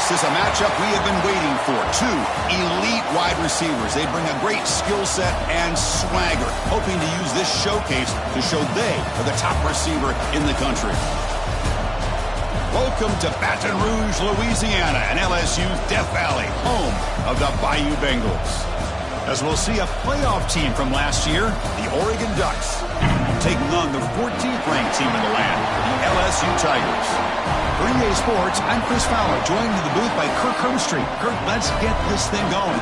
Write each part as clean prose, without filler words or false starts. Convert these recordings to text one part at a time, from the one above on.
This is a matchup we have been waiting for. Two elite wide receivers. They bring a great skill set and swagger, hoping to use this showcase to show they are the top receiver in the country. Welcome to Baton Rouge, Louisiana, and LSU's Death Valley, home of the Bayou Bengals. As we'll see a playoff team from last year, the Oregon Ducks, taking on the 14th ranked team in the land, the LSU Tigers. For EA Sports, I'm Chris Fowler, joined in the booth by Kirk Herbstreit. Kirk, let's get this thing going.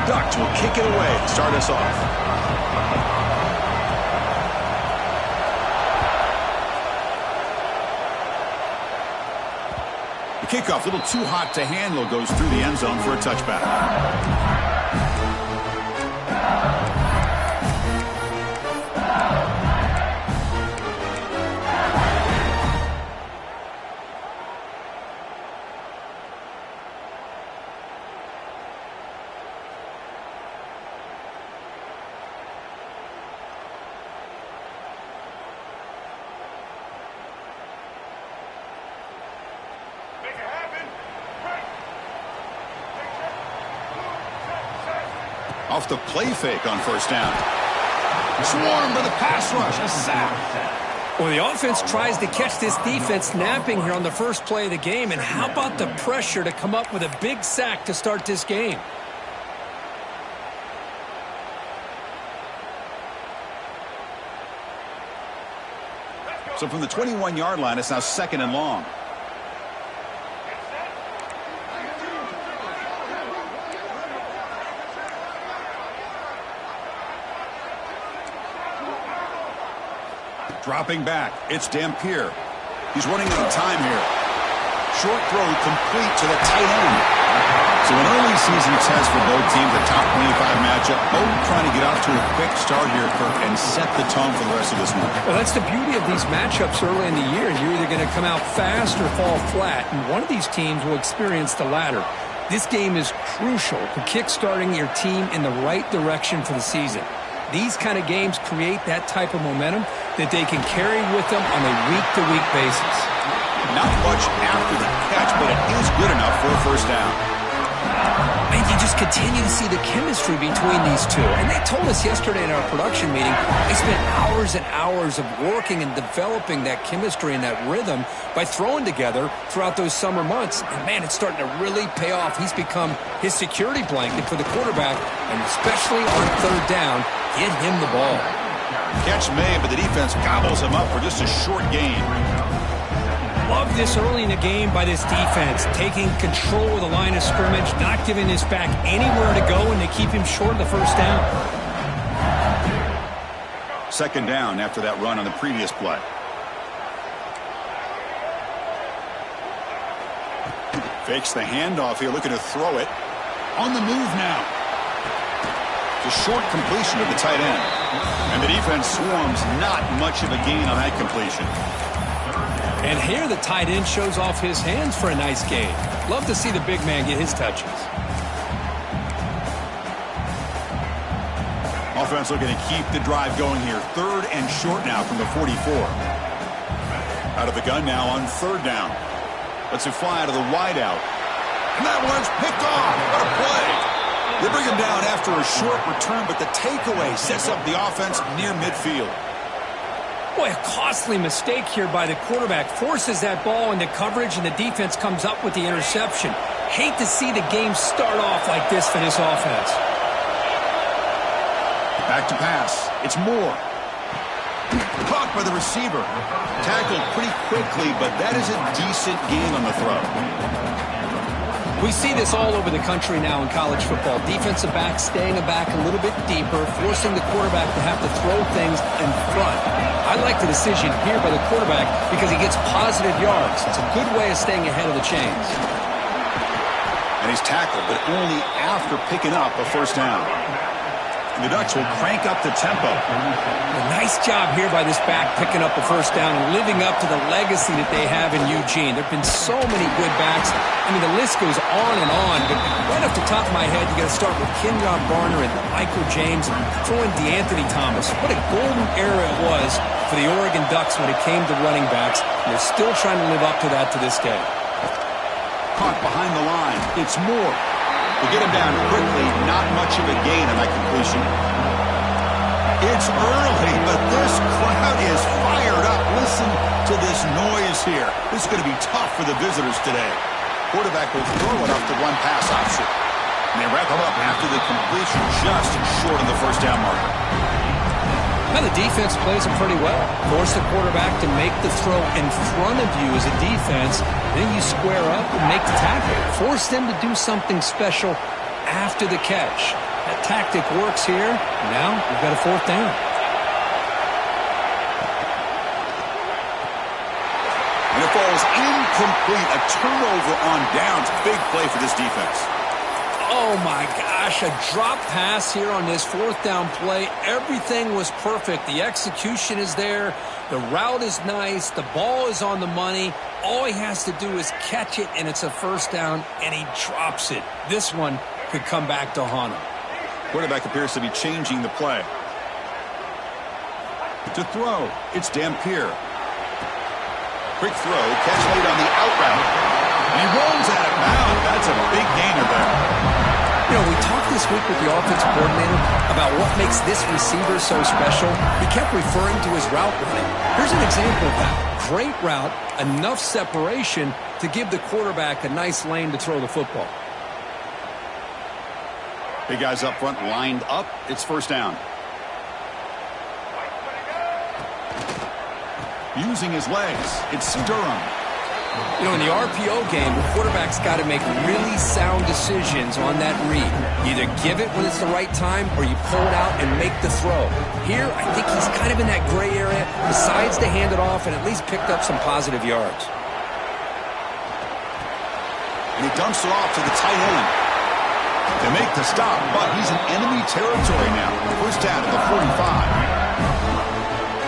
Ducks will kick it away to start us off. The kickoff, a little too hot to handle, goes through the end zone for a touchback. Off the play fake on first down. Swarmed by the pass rush, a sack. Well, the offense tries to catch this defense napping here on the first play of the game. And how about the pressure to come up with a big sack to start this game? So from the 21-yard line, it's now 2nd and long. Dropping back, it's Dampier. He's running out of time here. Short throw complete to the tight end. So an early season test for both teams, a top 25 matchup. Both trying to get off to a quick start here, Kirk, and set the tone for the rest of this month. Well, that's the beauty of these matchups early in the year. You're either going to come out fast or fall flat, and one of these teams will experience the latter. This game is crucial to kick-starting your team in the right direction for the season. These kind of games create that type of momentum that they can carry with them on a week-to-week basis. Not much after the catch, but it is good enough for a first down. And you just continue to see the chemistry between these two. And they told us yesterday in our production meeting, they spent hours and hours of working and developing that chemistry and that rhythm by throwing together throughout those summer months. And, man, it's starting to really pay off. He's become his security blanket for the quarterback, and especially on third down, get him the ball. Catch made, but the defense gobbles him up for just a short gain. Love this early in the game by this defense, taking control of the line of scrimmage, not giving this back anywhere to go, and they keep him short of the first down. 2nd down after that run on the previous play. Fakes the handoff here, looking to throw it. On the move now. The short completion of the tight end. And the defense swarms, not much of a gain on that completion. And here the tight end shows off his hands for a nice gain. Love to see the big man get his touches. Offense looking to keep the drive going here. 3rd and short now from the 44. Out of the gun now on 3rd down. Lets it fly out of the wideout. And that one's picked off. What a play. They bring him down after a short return, but the takeaway sets up the offense near midfield. Boy, a costly mistake here by the quarterback. Forces that ball into coverage, and the defense comes up with the interception. Hate to see the game start off like this for this offense. Back to pass. It's Moore. Caught by the receiver. Tackled pretty quickly, but that is a decent gain on the throw. We see this all over the country now in college football. Defensive backs staying back a little bit deeper, forcing the quarterback to have to throw things in front. I like the decision here by the quarterback because he gets positive yards. It's a good way of staying ahead of the chains. And he's tackled, but only after picking up a first down. And the Ducks will crank up the tempo. A nice job here by this back picking up a first down and living up to the legacy that they have in Eugene. There have been so many good backs. I mean, the list goes on and on, but right off the top of my head, you got to start with Kenyon Barner and Michael James and throw in DeAnthony Thomas. What a golden era it was for the Oregon Ducks when it came to running backs. And they're still trying to live up to that to this day. Caught behind the line. It's Moore. To get him down quickly, not much of a gain on that completion. It's early, but this crowd is fired up. Listen to this noise here. This is going to be tough for the visitors today. Quarterback will throw it off the run pass option. And they wrap him up after the completion, just short of the first down marker. Now the defense plays it pretty well. Force the quarterback to make the throw in front of you as a defense. Then you square up and make the tackle. Force them to do something special after the catch. That tactic works here. Now we've got a fourth down. And it falls incomplete. A turnover on downs. Big play for this defense. Oh, my gosh, a drop pass here on this fourth down play. Everything was perfect. The execution is there. The route is nice. The ball is on the money. All he has to do is catch it, and it's a first down, and he drops it. This one could come back to haunt him. Quarterback appears to be changing the play. To throw, it's Dampier. Quick throw, catch late on the out route. And he rolls out of bounds. That's a big gainer there. You know, we talked this week with the offensive coordinator about what makes this receiver so special. He kept referring to his route running. Here's an example of that. Great route, enough separation to give the quarterback a nice lane to throw the football. Big guys up front lined up. It's first down. Using his legs, it's Durham. You know, in the RPO game, the quarterback's got to make really sound decisions on that read. You either give it when it's the right time or you pull it out and make the throw. Here, I think he's kind of in that gray area, decides to hand it off and at least picked up some positive yards. And he dumps it off to the tight end. To make the stop, but he's in enemy territory now. First down at the 45.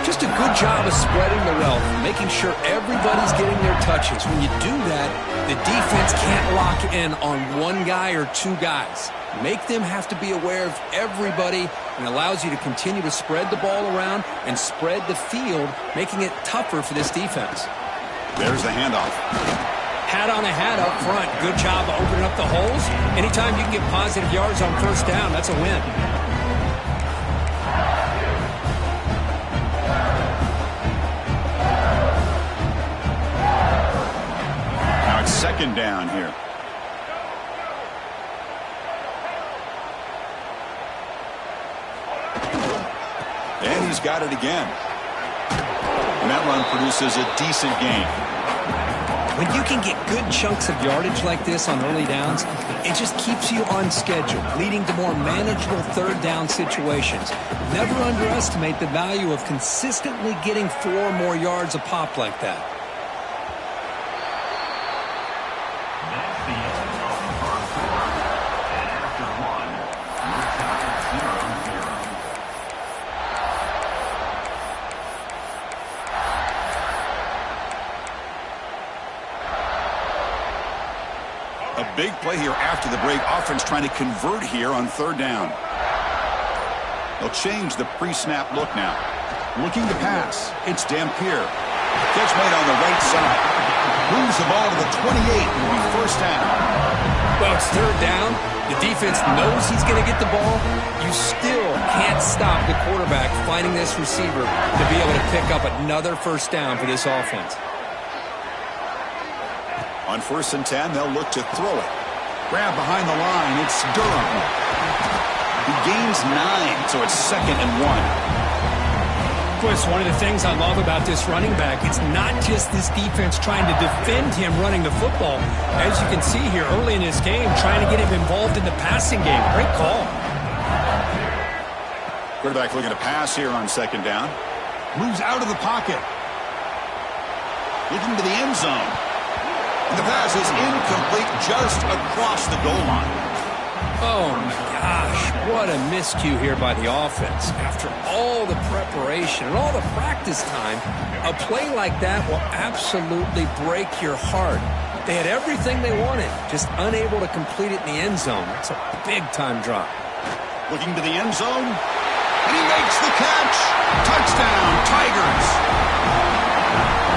Just a good job of spreading the wealth, making sure everybody's getting their touches. When you do that, the defense can't lock in on one guy or two guys. Make them have to be aware of everybody, and allows you to continue to spread the ball around and spread the field, making it tougher for this defense. There's the handoff. Hat on a hat up front. Good job of opening up the holes. Anytime you can get positive yards on first down, that's a win. Second down here. And he's got it again. And that run produces a decent gain. When you can get good chunks of yardage like this on early downs, it just keeps you on schedule, leading to more manageable third down situations. Never underestimate the value of consistently getting 4 or more yards a pop like that. Big play here after the break. Offense trying to convert here on third down. They'll change the pre-snap look now. Looking to pass. It's Dampier. Catch made on the right side. Moves the ball to the 28. It'll be first down. Well, it's third down. The defense knows he's going to get the ball. You still can't stop the quarterback finding this receiver to be able to pick up another first down for this offense. On 1st and 10, they'll look to throw it. Grab behind the line. It's Durham. He gains 9, so it's 2nd and 1. Of course, one of the things I love about this running back, it's not just this defense trying to defend him running the football. As you can see here early in this game, trying to get him involved in the passing game. Great call. Quarterback looking to pass here on 2nd down. Moves out of the pocket. Looking to the end zone. And the pass is incomplete just across the goal line. Oh, my gosh. What a miscue here by the offense. After all the preparation and all the practice time, a play like that will absolutely break your heart. They had everything they wanted, just unable to complete it in the end zone. It's a big-time drop. Looking to the end zone, and he makes the catch. Touchdown, Tigers.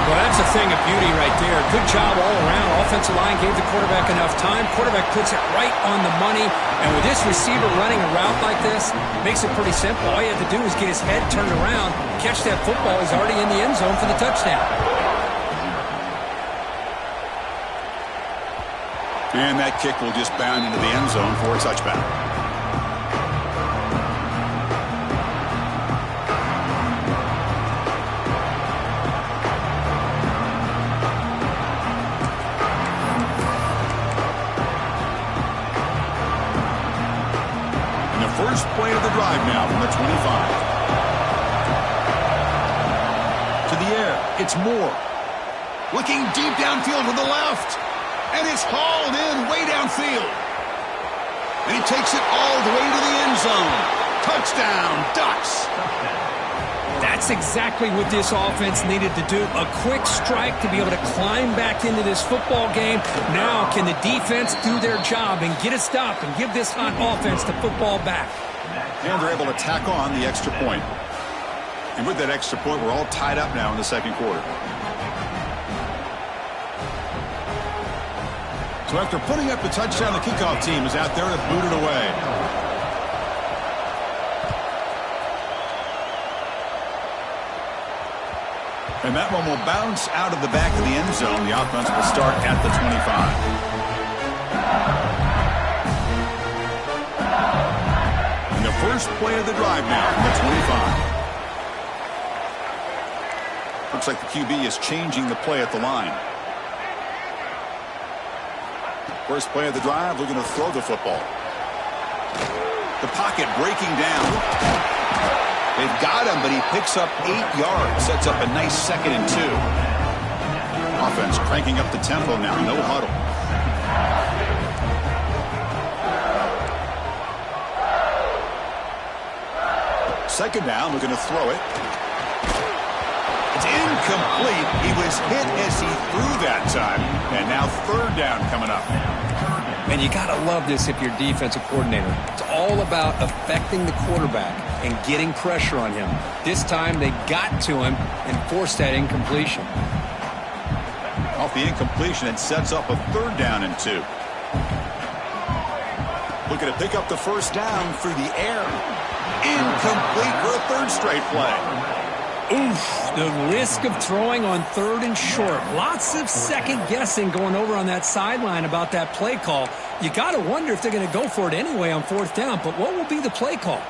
Well, that's a thing of beauty right there. Good job all around. Offensive line gave the quarterback enough time. Quarterback puts it right on the money. And with this receiver running a route like this, makes it pretty simple. All you have to do is get his head turned around, catch that football. He's already in the end zone for the touchdown. And that kick will just bound into the end zone for a touchback. And the first play of the drive now from the 25. To the air, it's Moore. Looking deep downfield to the left. And it's hauled in way downfield. And he takes it all the way to the end zone. Touchdown, Ducks. That's exactly what this offense needed to do. A quick strike to be able to climb back into this football game. Now can the defense do their job and get a stop and give this hot offense the football back? And they're able to tack on the extra point. And with that extra point, we're all tied up now in the second quarter. So after putting up the touchdown, the kickoff team is out there to boot it away. And that one will bounce out of the back of the end zone. The offense will start at the 25. And the first play of the drive now from the 25. Looks like the QB is changing the play at the line. First play of the drive, looking to throw the football. The pocket breaking down. They've got him, but he picks up 8 yards. Sets up a nice 2nd and 2. Offense cranking up the tempo now. No huddle. Second down, looking to throw it. It's incomplete. He was hit as he threw that time. And now third down coming up. And you got to love this if you're defensive coordinator. It's all about affecting the quarterback and getting pressure on him. This time they got to him and forced that incompletion. Off the incompletion, it sets up a third down and 2. Looking to pick up the first down through the air. Incomplete for a third straight play. Oof, the risk of throwing on 3rd and short. Lots of second guessing going over on that sideline about that play call. You got to wonder if they're going to go for it anyway on 4th down, but what will be the play call?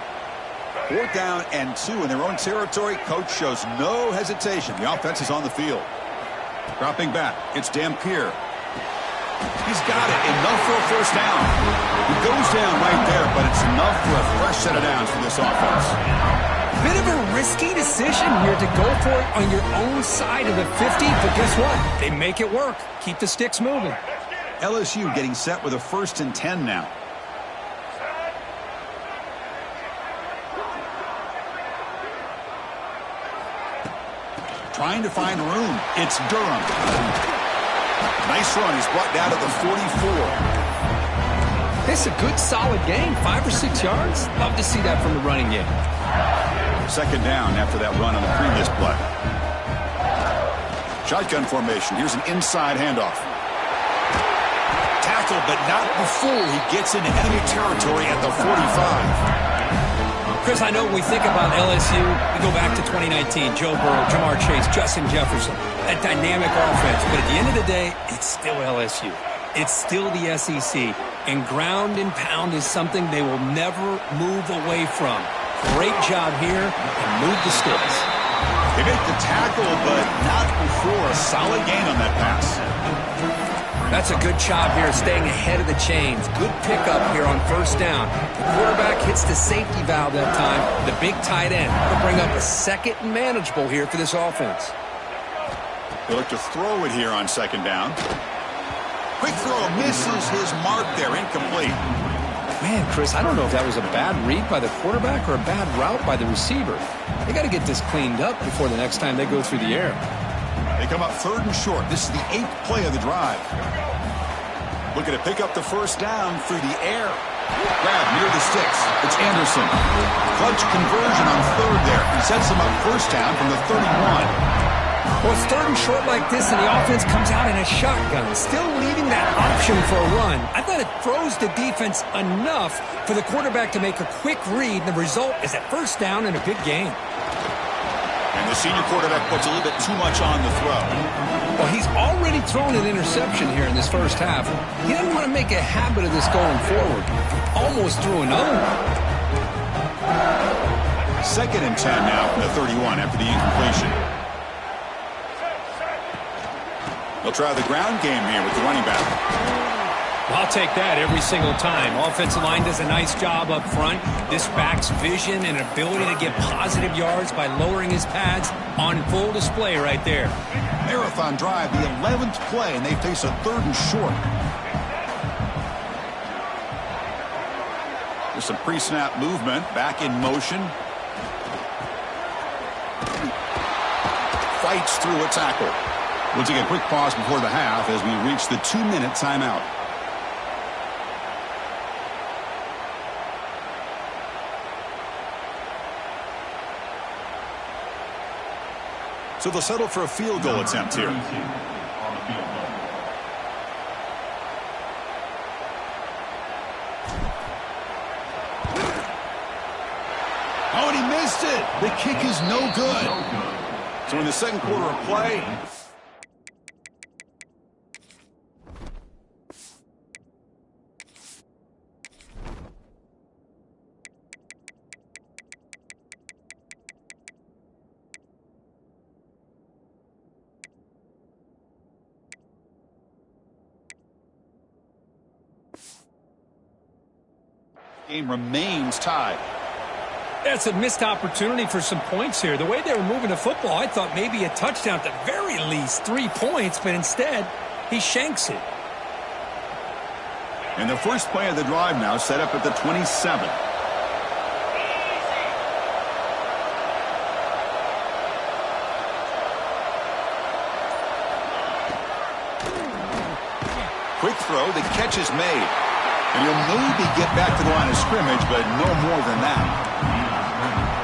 4th down and 2 in their own territory. Coach shows no hesitation. The offense is on the field. Dropping back, it's Dampier. He's got it, enough for a first down. He goes down right there, but it's enough for a fresh set of downs for this offense. Bit of a risky decision here to go for it on your own side of the 50, but guess what? They make it work. Keep the sticks moving. LSU getting set with a 1st and 10 now. Trying to find room. It's Durham. Nice run. He's brought down to the 44. It's a good, solid game. 5 or 6 yards. Love to see that from the running game. Second down after that run on the previous play. Shotgun formation. Here's an inside handoff. Tackle, but not before he gets into enemy territory at the 45. Chris, I know when we think about LSU, we go back to 2019. Joe Burrow, Jamar Chase, Justin Jefferson. That dynamic offense. But at the end of the day, it's still LSU. It's still the SEC. And ground and pound is something they will never move away from. Great job here, and move the sticks. They make the tackle, but not before a solid gain on that pass. That's a good job here, staying ahead of the chains. Good pickup here on 1st down. The quarterback hits the safety valve that time. The big tight end will bring up a 2nd and manageable here for this offense. They look to throw it here on 2nd down. Quick throw misses his mark there, incomplete. Man, Chris, I don't know if that was a bad read by the quarterback or a bad route by the receiver. They got to get this cleaned up before the next time they go through the air. They come up 3rd and short. This is the 8th play of the drive. Looking to pick up the first down through the air. Grab near the sticks. It's Anderson. Clutch conversion on 3rd there. He sets them up first down from the 31. Well, it's 3rd and short like this, and the offense comes out in a shotgun, still leaving that option for a run. I thought it throws the defense enough for the quarterback to make a quick read, and the result is a first down and a good gain. And the senior quarterback puts a little bit too much on the throw. Well, he's already thrown an interception here in this first half. He doesn't want to make a habit of this going forward. Almost threw another one. 2nd and 10 now from the 31 after the incompletion. They'll try the ground game here with the running back. I'll take that every single time. Offensive line does a nice job up front. This back's vision and ability to get positive yards by lowering his pads on full display right there. Marathon drive, the 11th play, and they face a 3rd and short. There's some pre-snap movement, back in motion. Fights through a tackle. We'll take a quick pause before the half as we reach the 2-minute timeout. So they'll settle for a field goal attempt here. Oh, and he missed it. The kick is no good. So in the second quarter of play, game remains tied. That's a missed opportunity for some points here. The way they were moving the football, I thought maybe a touchdown at the very least, 3 points, but instead, he shanks it. And the first play of the drive now set up at the 27. Quick throw, the catch is made. And he'll maybe get back to the line of scrimmage, but no more than that.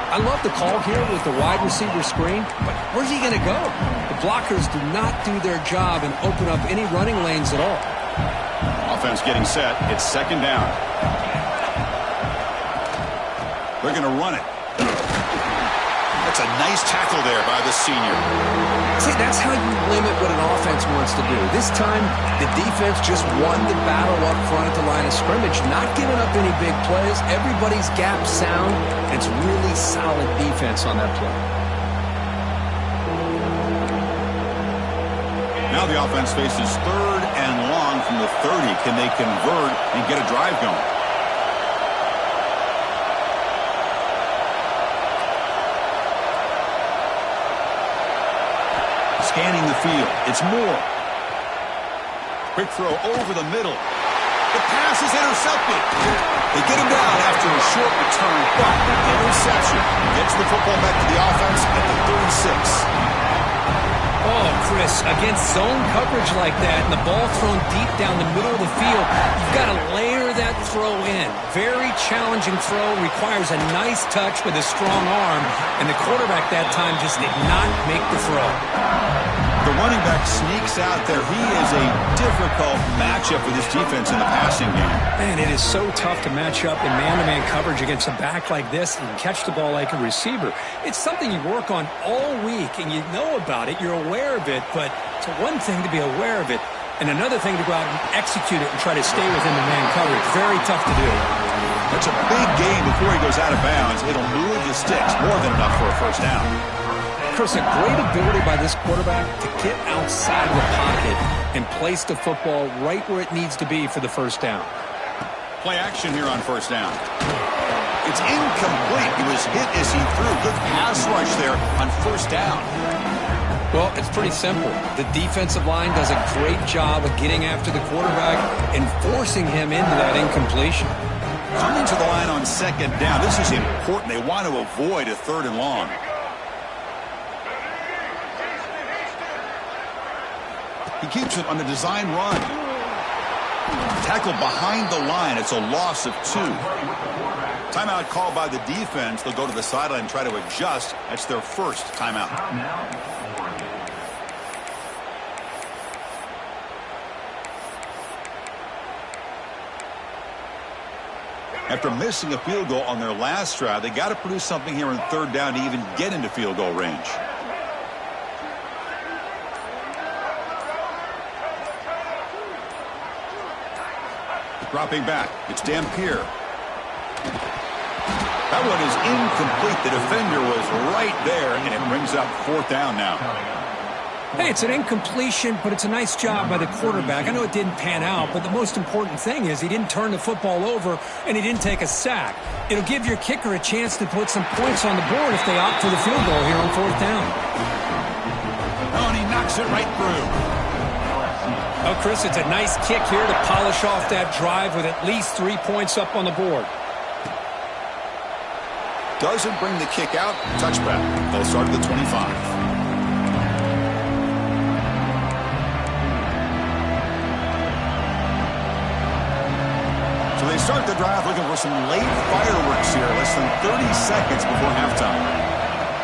I love the call here with the wide receiver screen, but where's he going to go? The blockers do not do their job and open up any running lanes at all. Offense getting set. It's 2nd down. They're going to run it. That's a nice tackle there by the senior. See, that's how you limit what an offense wants to do. This time, the defense just won the battle up front at the line of scrimmage, not giving up any big plays. Everybody's gap sound. It's really solid defense on that play. Now the offense faces 3rd and long from the 30. Can they convert and get a drive going? Scanning the field. It's Moore. Quick throw over the middle. The pass is intercepted. They get him down after a short return, but interception gets the football back to the offense at the 36. Oh, Chris, against zone coverage like that and the ball thrown deep down the middle of the field, you've got to layer that throw in. Very challenging throw, requires a nice touch with a strong arm, and the quarterback that time just did not make the throw. The running back sneaks out there. He is a difficult matchup for this defense in the passing game. Man, it is so tough to match up in man-to-man coverage against a back like this and catch the ball like a receiver. It's something you work on all week, and you know about it. You're aware of it, but it's one thing to be aware of it, and another thing to go out and execute it and try to stay within the man coverage. Very tough to do. That's a big gain before he goes out of bounds. It'll move the sticks more than enough for a first down. Chris, a great ability by this quarterback to get outside of the pocket and place the football right where it needs to be for the first down. Play action here on first down. It's incomplete. He was hit as he threw. Good pass rush there on first down. Well, it's pretty simple. The defensive line does a great job of getting after the quarterback and forcing him into that incompletion. Coming to the line on second down. This is important. They want to avoid a 3rd and long. He keeps it on the design run. Tackled behind the line. It's a loss of 2. Timeout called by the defense. They'll go to the sideline and try to adjust. That's their first timeout. After missing a field goal on their last drive, they got to produce something here on 3rd down to even get into field goal range. Dropping back, it's Dampier. That one is incomplete. The defender was right there, and it brings up 4th down now. Hey, it's an incompletion, but it's a nice job by the quarterback. I know it didn't pan out, but the most important thing is he didn't turn the football over and he didn't take a sack. It'll give your kicker a chance to put some points on the board if they opt for the field goal here on 4th down. Oh, and he knocks it right through. Oh, Chris, it's a nice kick here to polish off that drive with at least 3 points up on the board. Doesn't bring the kick out. Touchback. They'll start at the 25. So they start the drive looking for some late fireworks here. Less than 30 seconds before halftime.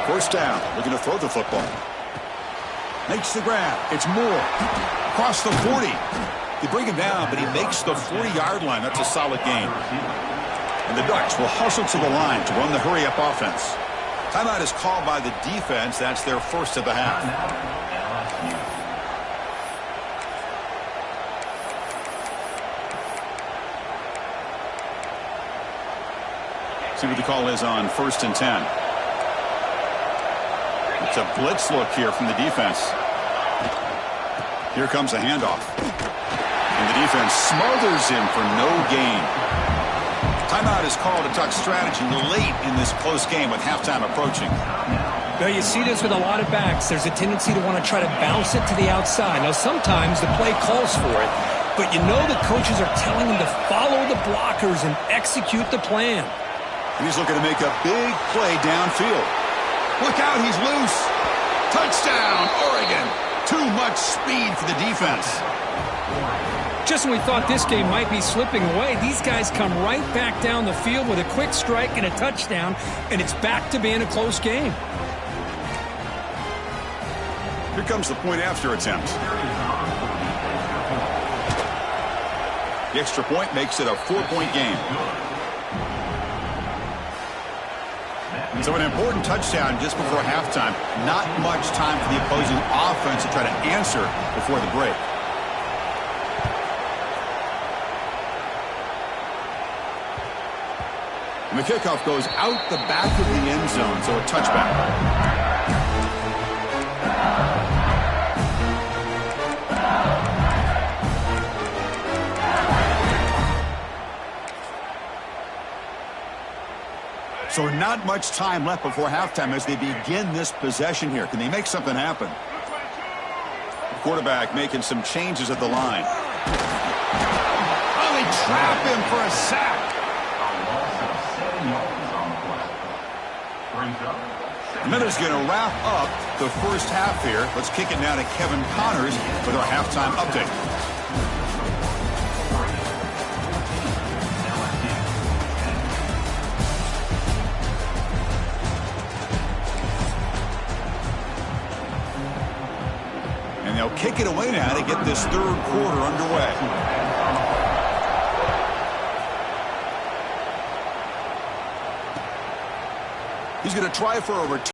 1st down. Looking to throw the football. Makes the grab. It's Moore. Across the 40. They bring him down, but he makes the 40-yard line. That's a solid gain. And the Ducks will hustle to the line to run the hurry-up offense. Timeout is called by the defense. That's their first of the half. See what the call is on 1st and 10. It's a blitz look here from the defense. Here comes a handoff. And the defense smothers him for no gain. Timeout is called. A Duck strategy late in this close game with halftime approaching. Now, you see this with a lot of backs. There's a tendency to want to try to bounce it to the outside. Now, sometimes the play calls for it, but you know the coaches are telling them to follow the blockers and execute the plan. And he's looking to make a big play downfield. Look out, he's loose. Touchdown, Oregon. Too much speed for the defense. Just when we thought this game might be slipping away, these guys come right back down the field with a quick strike and a touchdown, and it's back to being a close game. Here comes the point after attempt. The extra point makes it a 4-point game. So an important touchdown just before halftime. Not much time for the opposing offense to try to answer before the break. And the kickoff goes out the back of the end zone, so a touchback. So not much time left before halftime as they begin this possession here. Can they make something happen? The quarterback making some changes at the line. Oh, they trap him for a sack. And that is going to wrap up the first half here. Let's kick it now to Kevin Connors with our halftime update. And they'll kick it away now to get this third quarter underway. He's going to try for a return.